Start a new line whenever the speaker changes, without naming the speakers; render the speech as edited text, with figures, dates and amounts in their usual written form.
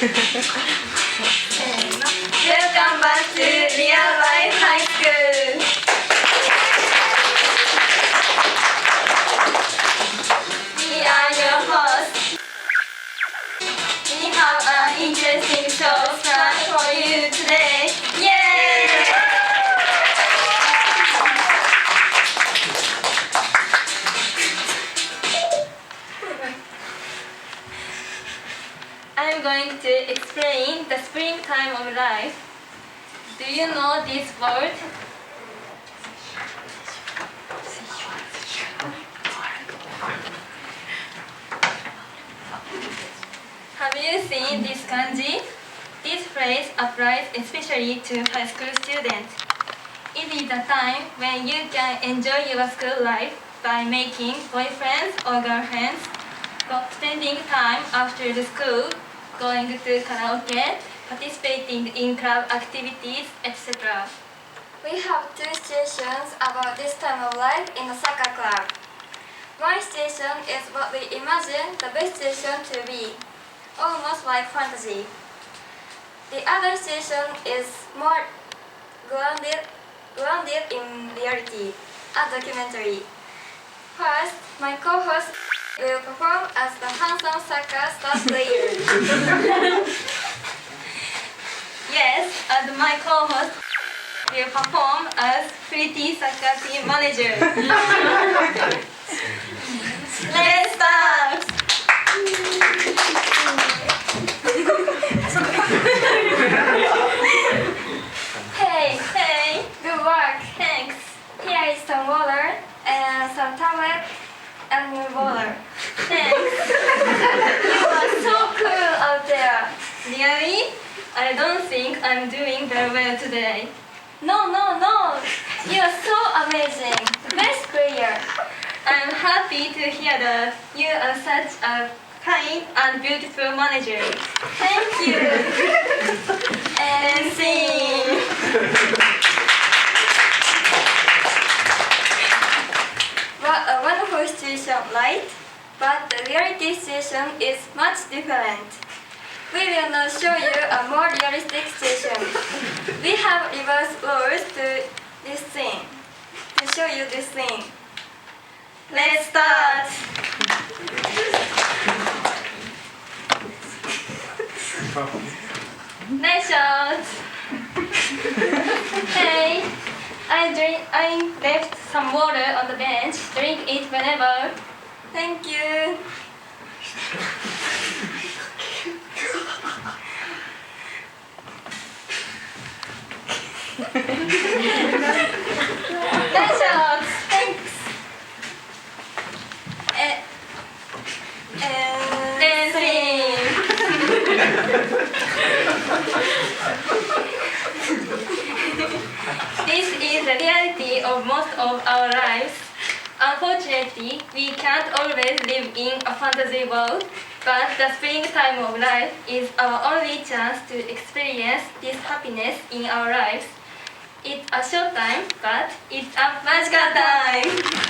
Welcome back to Real Life High School. We are your hosts. We have an interesting show planned for you today. Yay! I'm going to explain the springtime of life. Do you know this word? Have you seen this kanji? This phrase applies especially to high school students. It is a time when you can enjoy your school life by making boyfriends or girlfriends, spending time after the school, going to karaoke, participating in club activities, etc.
We have two situations about this time of life in the soccer club. One situation is what we imagine the best situation to be, almost like fantasy. The other situation is more grounded in reality, a documentary. First, my co-host will perform as the handsome soccer star player.
Yes, and my co-host will perform as pretty soccer team manager. Let's start! Hey,
Good work!
thanks.
Here is some water and some tablet and your water.
Thanks.
You are so cool out there.
Really? I don't think I'm doing very well today.
No. You are so amazing. The best player.
I'm happy to hear that you are such a kind and beautiful manager. Thank you. And sing.
What a wonderful situation, right? But the reality situation is much different. We will now show you a more realistic situation. We have reversed roles to this scene. To show you this scene.
Let's start. Nice shot. Hey, I left some water on the bench. Drink it whenever.
Thank you.
Nice shot. Thanks. And sing. This is the reality of most of our lives. Unfortunately, we can't always live in a fantasy world, but the springtime of life is our only chance to experience this happiness in our lives. It's a short time, but it's a magical time.